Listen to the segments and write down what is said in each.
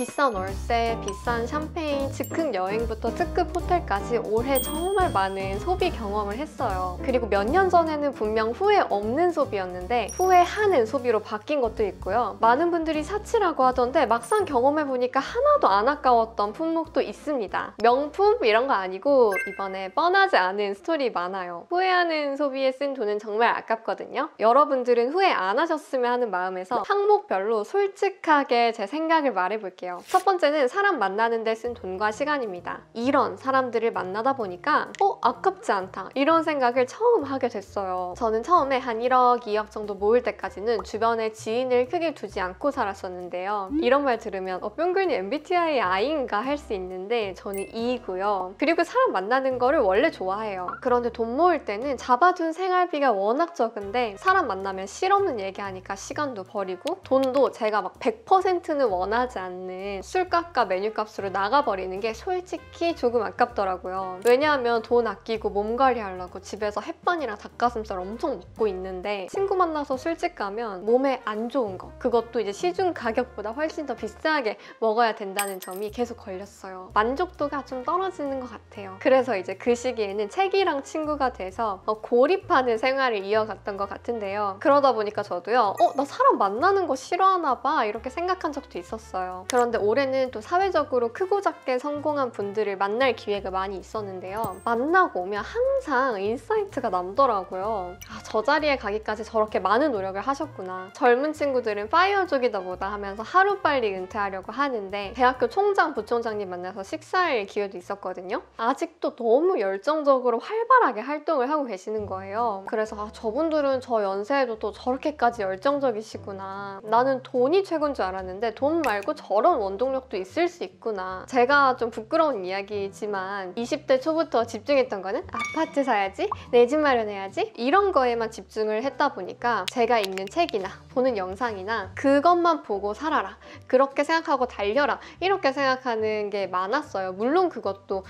비싼 월세, 비싼 샴페인, 즉흥 여행부터 특급 호텔까지 올해 정말 많은 소비 경험을 했어요. 그리고 몇 년 전에는 분명 후회 없는 소비였는데 후회하는 소비로 바뀐 것도 있고요. 많은 분들이 사치라고 하던데 막상 경험해보니까 하나도 안 아까웠던 품목도 있습니다. 명품 이런 거 아니고 이번에 뻔하지 않은 스토리 많아요. 후회하는 소비에 쓴 돈은 정말 아깝거든요. 여러분들은 후회 안 하셨으면 하는 마음에서 항목별로 솔직하게 제 생각을 말해볼게요. 첫 번째는 사람 만나는 데 쓴 돈과 시간입니다. 이런 사람들을 만나다 보니까 아깝지 않다 이런 생각을 처음 하게 됐어요. 저는 처음에 한 1억, 2억 정도 모을 때까지는 주변에 지인을 크게 두지 않고 살았었는데요. 이런 말 들으면 뿅글님 MBTI I인가 할 수 있는데 저는 E고요. 그리고 사람 만나는 거를 원래 좋아해요. 그런데 돈 모을 때는 잡아둔 생활비가 워낙 적은데 사람 만나면 실없는 얘기하니까 시간도 버리고 돈도 제가 막 100%는 원하지 않는 술값과 메뉴값으로 나가버리는 게 솔직히 조금 아깝더라고요. 왜냐하면 돈 아끼고 몸 관리하려고 집에서 햇반이랑 닭가슴살 엄청 먹고 있는데 친구 만나서 술집 가면 몸에 안 좋은 거 그것도 이제 시중 가격보다 훨씬 더 비싸게 먹어야 된다는 점이 계속 걸렸어요. 만족도가 좀 떨어지는 것 같아요. 그래서 이제 그 시기에는 책이랑 친구가 돼서 고립하는 생활을 이어갔던 것 같은데요. 그러다 보니까 저도요 나 사람 만나는 거 싫어하나 봐 이렇게 생각한 적도 있었어요. 그런데 올해는 또 사회적으로 크고 작게 성공한 분들을 만날 기회가 많이 있었는데요. 만나고 오면 항상 인사이트가 남더라고요. 저 자리에 가기까지 저렇게 많은 노력을 하셨구나. 젊은 친구들은 파이어족이다 뭐다 하면서 하루빨리 은퇴하려고 하는데 대학교 총장, 부총장님 만나서 식사할 기회도 있었거든요. 아직도 너무 열정적으로 활발하게 활동을 하고 계시는 거예요. 그래서 저분들은 저 연세에도 또 저렇게까지 열정적이시구나. 나는 돈이 최고인 줄 알았는데 돈 말고 저런 원동력도 있을 수 있구나. 제가 좀 부끄러운 이야기지만 20대 초부터 집중했던 거는 아파트 사야지, 내 집 마련해야지 이런 거에만 집중을 했다 보니까 제가 읽는 책이나 보는 영상이나 그것만 보고 살아라, 그렇게 생각하고 달려라 이렇게 생각하는 게 많았어요. 물론 그것도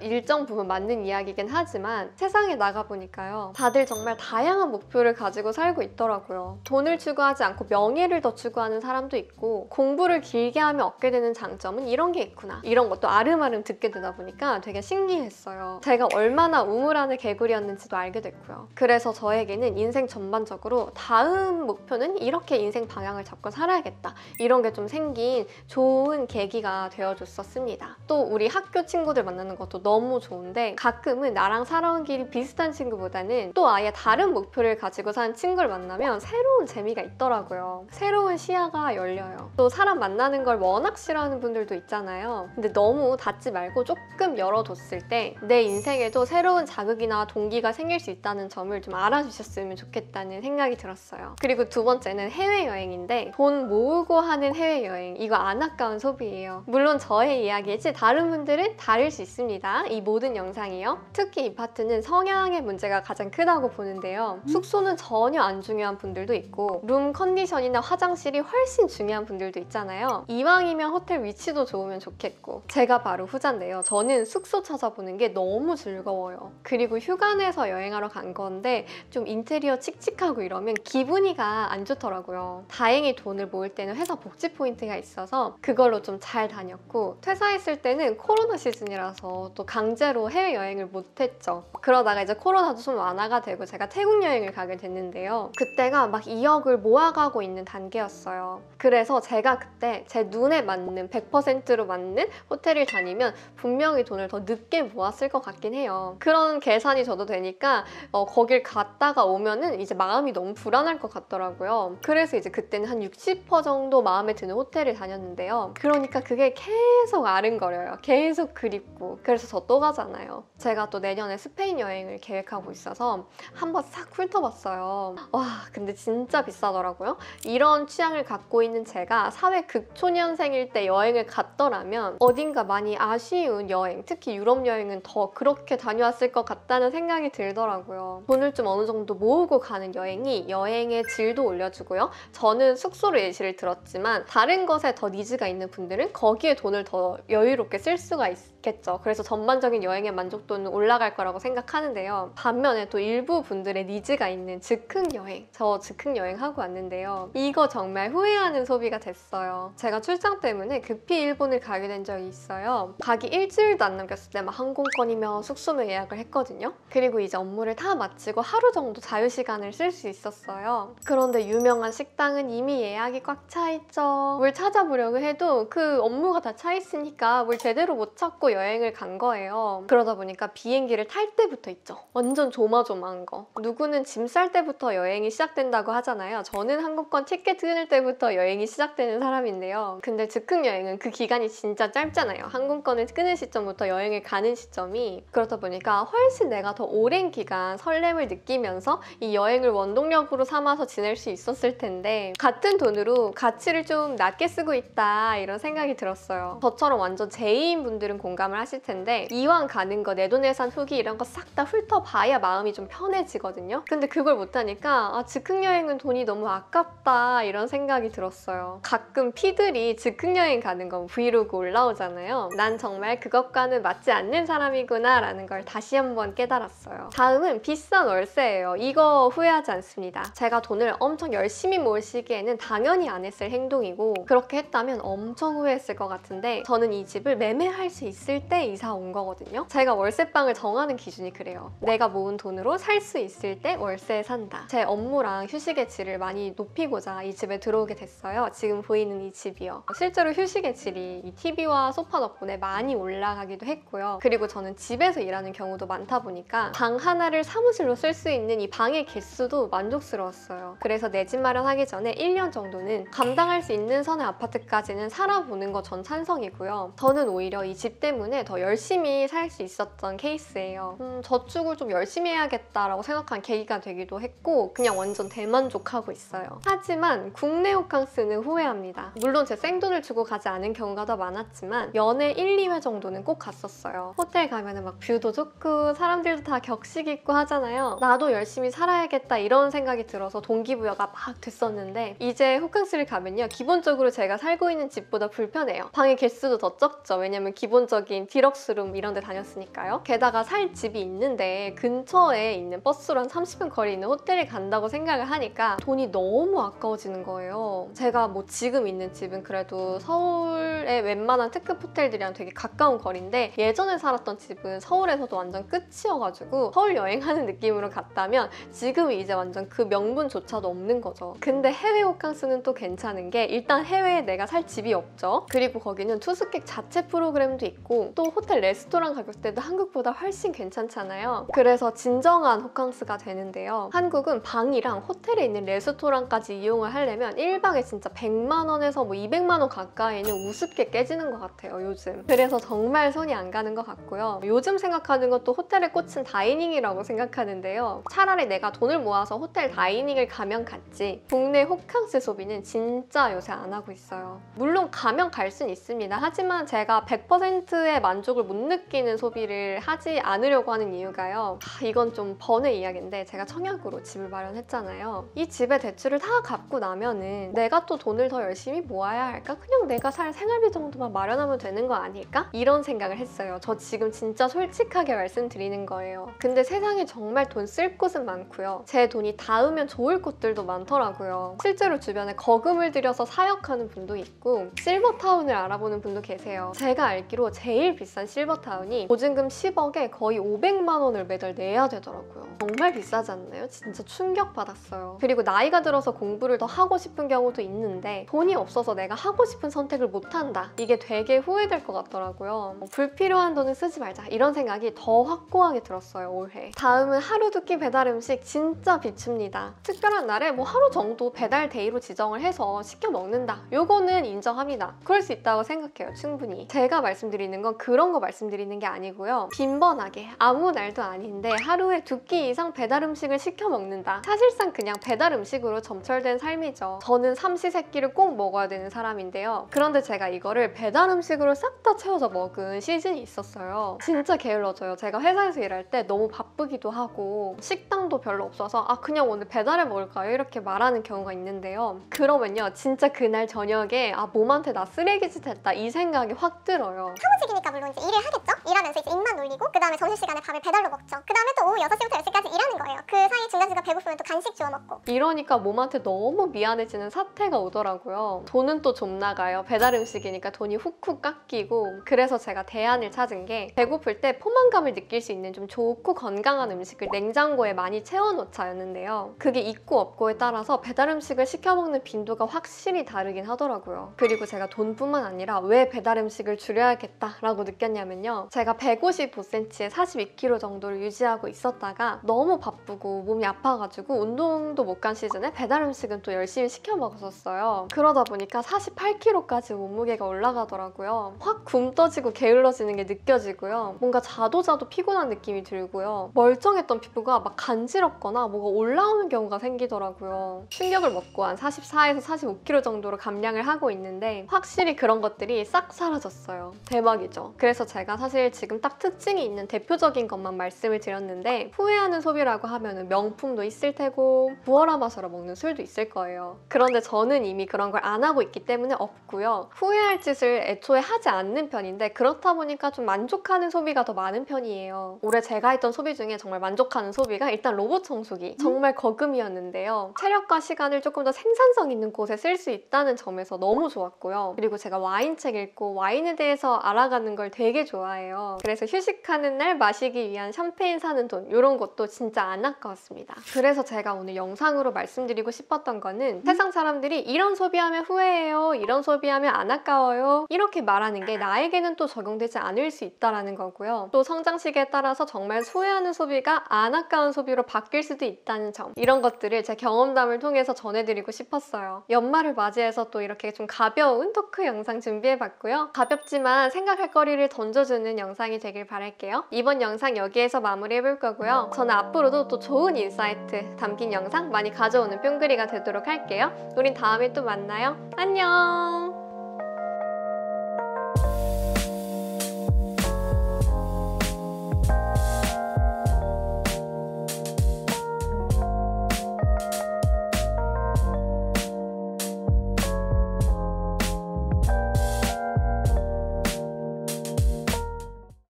일정 부분 맞는 이야기긴 하지만 세상에 나가보니까요 다들 정말 다양한 목표를 가지고 살고 있더라고요. 돈을 추구하지 않고 명예를 더 추구하는 사람도 있고 공부를 길게 하면 얻게 되는 장점은 이런 게 있구나 이런 것도 아름아름 듣게 되다 보니까 되게 신기했어요. 제가 얼마나 우물안의 개구리였는지도 알게 됐고요. 그래서 저에게는 인생 전반적으로 다음 목표는 이렇게 인생 방향을 잡고 살아야겠다 이런 게 좀 생긴 좋은 계기가 되어줬었습니다. 또 우리 학교 친구들 만나는 것도 너무 좋은데 가끔은 나랑 살아온 길이 비슷한 친구보다는 또 아예 다른 목표를 가지고 사는 친구를 만나면 새로운 재미가 있더라고요. 새로운 시야가 열려요. 또 사람 만나는 걸 워낙 싫어하는 분들도 있잖아요. 근데 너무 닫지 말고 조금 열어뒀을 때 내 인생에도 새로운 자극이나 동기가 생길 수 있다는 점을 좀 알아주셨으면 좋겠다는 생각이 들었어요. 그리고 두 번째는 해외여행인데 돈 모으고 하는 해외여행 이거 안 아까운 소비예요. 물론 저의 이야기이지 다른 분들은 다를 수 있습니다. 이 모든 영상이요. 특히 이 파트는 성향의 문제가 가장 크다고 보는데요. 숙소는 전혀 안 중요한 분들도 있고 룸 컨디션이나 화장실이 훨씬 중요한 분들도 있잖아요. 이왕이면 호텔 위치도 좋으면 좋겠고 제가 바로 후자인데요. 저는 숙소 찾아보는 게 너무 즐거워요. 그리고 휴가 내서 여행하러 간 건데 좀 인테리어 칙칙하고 이러면 기분이가 안 좋더라고요. 다행히 돈을 모을 때는 회사 복지 포인트가 있어서 그걸로 좀 잘 다녔고 퇴사했을 때는 코로나 시즌이라서 또 강제로 해외여행을 못했죠. 그러다가 이제 코로나도 좀 완화가 되고 제가 태국 여행을 가게 됐는데요. 그때가 막 2억을 모아가고 있는 단계였어요. 그래서 제가 그때 제 눈에 맞는 100%로 맞는 호텔을 다니면 분명히 돈을 더 늦게 모았을 것 같긴 해요. 그런 계산이 저도 되니까 거길 갔다가 오면은 이제 마음이 너무 불안할 것 같더라고요. 그래서 이제 그때는 한 60% 정도 마음에 드는 호텔을 다녔는데요. 그러니까 그게 계속 아른거려요. 계속 그립고. 그래서 저 또 가잖아요. 제가 또 내년에 스페인 여행을 계획하고 있어서 한번 싹 훑어봤어요. 와 근데 진짜 비싸더라고요. 이런 취향을 갖고 있는 제가 사회 극초년생일 때 여행을 갔더라면 어딘가 많이 아쉬운 여행, 특히 유럽 여행은 더 그렇게 다녀왔을 것 같다는 생각이 들더라고요. 돈을 좀 어느 정도 모으고 가는 여행이 여행의 질도 올려주고요. 저는 숙소로 예시를 들었지만 다른 것에 더 니즈가 있는 분들은 거기에 돈을 더 여유롭게 쓸 수가 있겠죠. 그래서 전반적인 여행의 만족도는 올라갈 거라고 생각하는데요. 반면에 또 일부 분들의 니즈가 있는 즉흥 여행, 저 즉흥 여행 하고 왔는데요. 이거 정말 후회하는 소비가 됐어요. 제가 출장 출장 때문에 급히 일본을 가게 된 적이 있어요. 가기 일주일도 안 남겼을 때 막 항공권이며 숙소며 예약을 했거든요. 그리고 이제 업무를 다 마치고 하루 정도 자유시간을 쓸 수 있었어요. 그런데 유명한 식당은 이미 예약이 꽉 차 있죠. 뭘 찾아보려고 해도 그 업무가 다 차 있으니까 뭘 제대로 못 찾고 여행을 간 거예요. 그러다 보니까 비행기를 탈 때부터 있죠. 완전 조마조마한 거. 누구는 짐 쌀 때부터 여행이 시작된다고 하잖아요. 저는 항공권 티켓 끊을 때부터 여행이 시작되는 사람인데요. 근데 즉흥 여행은 그 기간이 진짜 짧잖아요. 항공권을 끊은 시점부터 여행을 가는 시점이. 그렇다 보니까 훨씬 내가 더 오랜 기간 설렘을 느끼면서 이 여행을 원동력으로 삼아서 지낼 수 있었을 텐데 같은 돈으로 가치를 좀 낮게 쓰고 있다 이런 생각이 들었어요. 저처럼 완전 제이인 분들은 공감을 하실 텐데 이왕 가는 거 내돈내산 후기 이런 거 싹 다 훑어봐야 마음이 좀 편해지거든요. 근데 그걸 못하니까 즉흥여행은 돈이 너무 아깝다 이런 생각이 들었어요. 가끔 피들이 즉흥여행 가는 거 브이로그 올라오잖아요. 난 정말 그것과는 맞지 않는 사람이구나 라는 걸 다시 한번 깨달았어요. 다음은 비싼 월세예요. 이거 후회하지 않습니다. 제가 돈을 엄청 열심히 모을 시기에는 당연히 안 했을 행동이고 그렇게 했다면 엄청 후회했을 것 같은데 저는 이 집을 매매할 수 있을 때 이사 온 거거든요. 제가 월세방을 정하는 기준이 그래요. 내가 모은 돈으로 살 수 있을 때 월세에 산다. 제 업무랑 휴식의 질을 많이 높이고자 이 집에 들어오게 됐어요. 지금 보이는 이 집이요. 실제로 휴식의 질이 이 TV와 소파 덕분에 많이 올라가기도 했고요. 그리고 저는 집에서 일하는 경우도 많다 보니까 방 하나를 사무실로 쓸 수 있는 이 방의 개수도 만족스러웠어요. 그래서 내 집 마련하기 전에 1년 정도는 감당할 수 있는 선의 아파트까지는 살아보는 거 전 찬성이고요. 저는 오히려 이 집 때문에 더 열심히 살 수 있었던 케이스예요. 저축을 좀 열심히 해야겠다라고 생각한 계기가 되기도 했고 그냥 완전 대만족하고 있어요. 하지만 국내 호캉스는 후회합니다. 물론 제 생돈을 주고 가지 않은 경우가 더 많았지만 연애 1, 2회 정도는 꼭 갔었어요. 호텔 가면은 막 뷰도 좋고 사람들도 다 격식 있고 하잖아요. 나도 열심히 살아야겠다 이런 생각이 들어서 동기부여가 막 됐었는데 이제 호캉스를 가면요. 기본적으로 제가 살고 있는 집보다 불편해요. 방의 개수도 더 적죠. 왜냐면 기본적인 디럭스룸 이런 데 다녔으니까요. 게다가 살 집이 있는데 근처에 있는 버스로 한 30분 거리 있는 호텔에 간다고 생각을 하니까 돈이 너무 아까워지는 거예요. 제가 뭐 지금 있는 집은 그래도 서울의 웬만한 특급 호텔들이랑 되게 가까운 거리인데 예전에 살았던 집은 서울에서도 완전 끝이어가지고 서울 여행하는 느낌으로 갔다면 지금은 이제 완전 그 명분조차도 없는 거죠. 근데 해외 호캉스는 또 괜찮은 게 일단 해외에 내가 살 집이 없죠. 그리고 거기는 투숙객 자체 프로그램도 있고 또 호텔 레스토랑 가격대도 한국보다 훨씬 괜찮잖아요. 그래서 진정한 호캉스가 되는데요. 한국은 방이랑 호텔에 있는 레스토랑까지 이용을 하려면 1박에 진짜 100만 원에서 뭐 200만 원 가까이는 우습게 깨지는 것 같아요, 요즘. 그래서 정말 손이 안 가는 것 같고요. 요즘 생각하는 것도 호텔에 꽂힌 다이닝이라고 생각하는데요. 차라리 내가 돈을 모아서 호텔 다이닝을 가면 갔지 국내 호캉스 소비는 진짜 요새 안 하고 있어요. 물론 가면 갈 순 있습니다. 하지만 제가 100%의 만족을 못 느끼는 소비를 하지 않으려고 하는 이유가요. 이건 좀 번의 이야기인데 제가 청약으로 집을 마련했잖아요. 이 집의 대출을 다 갚고 나면은 내가 또 돈을 더 열심히 모아야 할까? 그냥 내가 살 생활비 정도만 마련하면 되는 거 아닐까? 이런 생각을 했어요. 저 지금 진짜 솔직하게 말씀드리는 거예요. 근데 세상에 정말 돈 쓸 곳은 많고요. 제 돈이 닿으면 좋을 곳들도 많더라고요. 실제로 주변에 거금을 들여서 사역하는 분도 있고 실버타운을 알아보는 분도 계세요. 제가 알기로 제일 비싼 실버타운이 보증금 10억에 거의 500만 원을 매달 내야 되더라고요. 정말 비싸지 않나요? 진짜 충격받았어요. 그리고 나이가 들어서 공부를 더 하고 싶은 경우도 있는데 돈이 없어서 내가 하고 싶은 선택을 못한다. 이게 되게 후회될 것 같더라고요. 불필요한 돈은 쓰지 말자 이런 생각이 더 확고하게 들었어요, 올해. 다음은 하루 두 끼 배달 음식 진짜 비춥니다. 특별한 날에 뭐 하루 정도 배달 데이로 지정을 해서 시켜 먹는다. 요거는 인정합니다. 그럴 수 있다고 생각해요, 충분히. 제가 말씀드리는 건 그런 거 말씀드리는 게 아니고요. 빈번하게 아무 날도 아닌데 하루에 두 끼 이상 배달 음식을 시켜 먹는다. 사실상 그냥 배달 음식으로 점철된 삶이죠. 저는 삼시세끼를 꼭 먹어야 되는 사람인데요. 그런데 제가 이거를 배달 음식으로 싹 다 채워서 먹은 시즌이 있었어요. 진짜 게을러져요. 제가 회사에서 일할 때 너무 바쁘기도 하고 식당도 별로 없어서 그냥 오늘 배달해 먹을까요? 이렇게 말하는 경우가 있는데요. 그러면요. 진짜 그날 저녁에 몸한테 나 쓰레기짓 했다 이 생각이 확 들어요. 사무직이니까 물론 이제 일을 하겠죠? 일하면서 이제 입만 놀리고 그 다음에 점심시간에 밥을 배달로 먹죠. 그 다음에 또 오후 6시부터 10시까지 일하는 거예요. 그 사이 중간중간 배고프면 또 간식 주워 먹고. 이러니까 몸한테 너무 미안해지는 사태가 오더라고요. 돈은 또 돈 나가요. 배달 음식이니까 돈이 훅훅 깎이고. 그래서 제가 대안을 찾은 게 배고플 때 포만감을 느낄 수 있는 좀 좋고 건강한 음식을 냉장고에 많이 채워놓자였는데요. 그게 있고 없고에 따라서 배달 음식을 시켜 먹는 빈도가 확실히 다르긴 하더라고요. 그리고 제가 돈뿐만 아니라 왜 배달 음식을 줄여야겠다라고 느꼈냐면요. 제가 155cm에 42kg 정도를 유지하고 있었다가 너무 바쁘고 몸이 아파가지고 운동도 못 간 시즌에 배달 음식은 또 열심히 시켜 먹었었어요. 그러다 보니까 48kg까지 몸무게가 올라가더라고요. 확 굼 떠지고 게을러지는 게 느껴지고요. 뭔가 자도 피곤한 느낌이 들고요. 멀쩡했던 피부가 막 간지럽거나 뭐가 올라오는 경우가 생기더라고요. 충격을 먹고 한 44에서 45kg 정도로 감량을 하고 있는데 확실히 그런 것들이 싹 사라졌어요. 대박이죠. 그래서 제가 사실 지금 딱 특징이 있는 대표적인 것만 말씀을 드렸는데 후회하는 소비라고 하면은 명품도 있을 테고 부어라 마셔라 먹는 술도 있을 거예요. 그런데 저는 이미 그런 걸 안 하고 있기 때문에 없고요. 후회할 짓을 애초에 하지 않는 편인데 그렇다 보니까 좀 만족하는 소비가 더 많은 편이에요. 올해 제가 했던 소비 중에 정말 만족하는 소비가 일단 로봇 청소기. 정말 거금이었는데요. 체력과 시간을 조금 더 생산성 있는 곳에 쓸 수 있다는 점에서 너무 좋았고요. 그리고 제가 와인책 읽고 와인에 대해서 알아가는 걸 되게 좋아해요. 그래서 휴식하는 날 마시기 위한 샴페인 사는 돈 이런 것도 진짜 안 아까웠습니다. 그래서 제가 오늘 영상으로 말씀드리고 싶었던 거는 세상 사람들이 이런 소비하면 후회해요, 이런 소비하면 안 아까워요 이렇게 말하는 게 나에게는 또 적용되지 않을 수 있다는 거고요. 또 성장 시기에 따라서 정말 후회하는 소비가 안 아까운 소비로 바뀔 수도 있다는 점, 이런 것들을 제 경험담을 통해서 전해드리고 싶었어요. 연말을 맞이해서 또 이렇게 좀 가벼운 토크 영상 준비해봤고요. 가볍지만 생각할 거리를 던져주는 영상이 되길 바랄게요. 이번 영상 여기에서 마무리해볼 거고요. 저는 앞으로도 또 좋은 인사이트 담긴 영상 많이 가져오는 뿅그리가 되도록 할게요. 우린 다음에 또 만나요. 안녕!